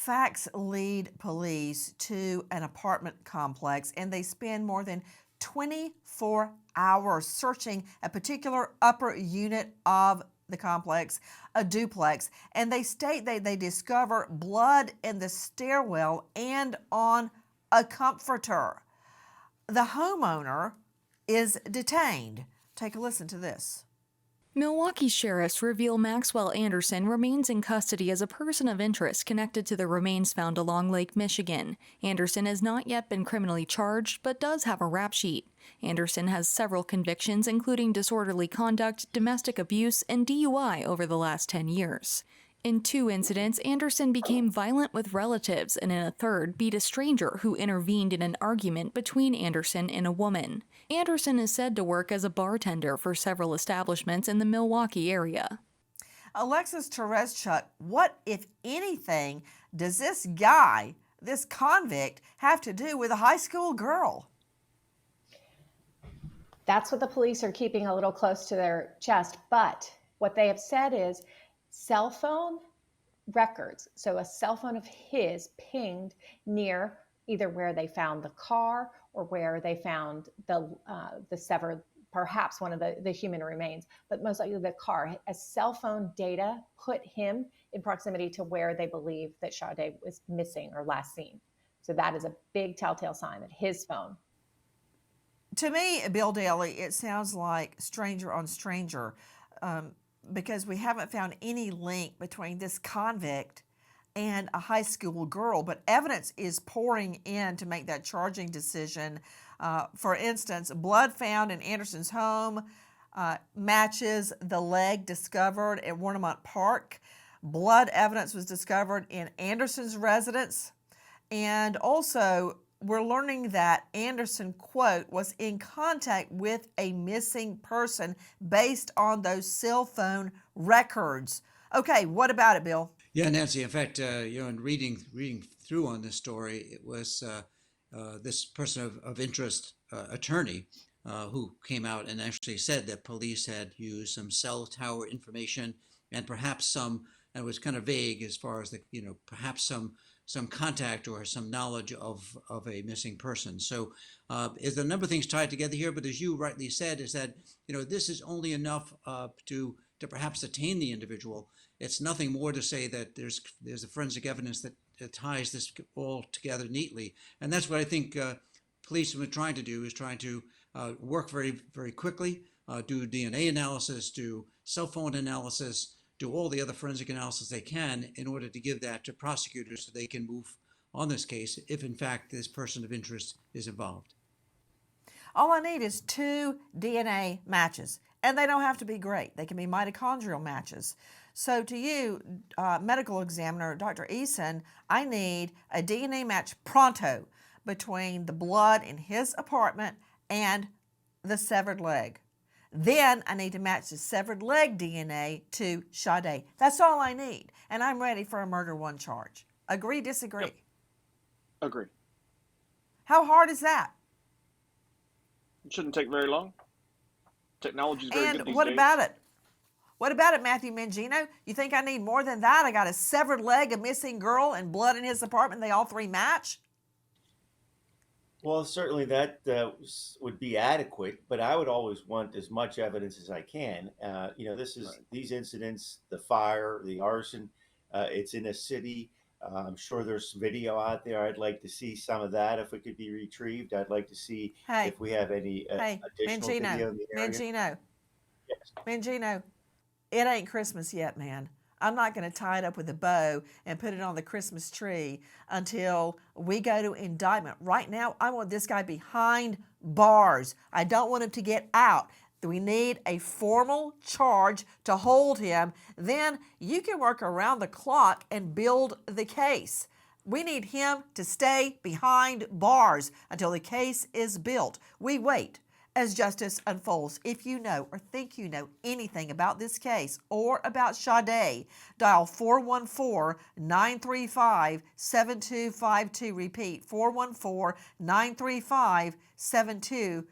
Facts lead police to an apartment complex, and they spend more than 24 hours searching a particular upper unit of the complex, a duplex, and they state that they discover blood in the stairwell and on a comforter. The homeowner is detained. Take a listen to this. Milwaukee sheriffs reveal Maxwell Anderson remains in custody as a person of interest connected to the remains found along Lake Michigan. Anderson has not yet been criminally charged, but does have a rap sheet. Anderson has several convictions, including disorderly conduct, domestic abuse, and DUI over the last 10 years. In 2 incidents, Anderson became violent with relatives, and in a third, beat a stranger who intervened in an argument between Anderson and a woman. Anderson is said to work as a bartender for several establishments in the Milwaukee area. Alexis Tereszchuk, what, if anything, does this guy, this convict, have to do with a high school girl? That's what the police are keeping a little close to their chest. But what they have said is cell phone records. So a cell phone of his pinged near either where they found the car or where they found the severed, perhaps one of the human remains, but most likely the car. As cell phone data put him in proximity to where they believe that Sade was missing or last seen. So that is a big telltale sign that his phone. To me, Bill Daly, it sounds like stranger on stranger, because we haven't found any link between this convict and a high school girl, but evidence is pouring in to make that charging decision. For instance, blood found in Anderson's home matches the leg discovered at Warnemont Park. Blood evidence was discovered in Anderson's residence, and also we're learning that Anderson, quote, was in contact with a missing person based on those cell phone records. Okay, what about it, Bill? Yeah, Nancy. In fact, in reading through on this story, it was this person of interest, attorney, who came out and actually said that police had used some cell tower information and perhaps some, and it was kind of vague as far as perhaps some contact or some knowledge of a missing person. So is a number of things tied together here, but as you rightly said, is that this is only enough to perhaps detain the individual. It's nothing more to say that there's a forensic evidence that ties this all together neatly, and that's what I think police have been trying to do, is trying to work very, very quickly, do DNA analysis, do cell phone analysis, do all the other forensic analysis they can in order to give that to prosecutors so they can move on this case if in fact this person of interest is involved. All I need is 2 DNA matches, and they don't have to be great. They can be mitochondrial matches. So to you, medical examiner Dr. Eason, I need a DNA match pronto between the blood in his apartment and the severed leg. Then I need to match the severed leg DNA to Sade. That's all I need. And I'm ready for a murder 1 charge. Agree, disagree? Yep. Agree. How hard is that? It shouldn't take very long. Technology is very good And these what days. about it? What about it, Matthew Mangino? You think I need more than that? I got a severed leg, a missing girl, and blood in his apartment. They all 3 match? Well, certainly that would be adequate, but I would always want as much evidence as I can. This is these incidents, the fire, the arson. It's in a city. I'm sure there's video out there. I'd like to see some of that if it could be retrieved. I'd like to see if we have any additional video in the area. Mangino, it ain't Christmas yet, man. I'm not going to tie it up with a bow and put it on the Christmas tree until we go to indictment. Right now, I want this guy behind bars. I don't want him to get out. We need a formal charge to hold him. Then you can work around the clock and build the case. We need him to stay behind bars until the case is built. We wait as justice unfolds. If you know or think you know anything about this case or about Sade, dial 414-935-7252. Repeat, 414-935-7252.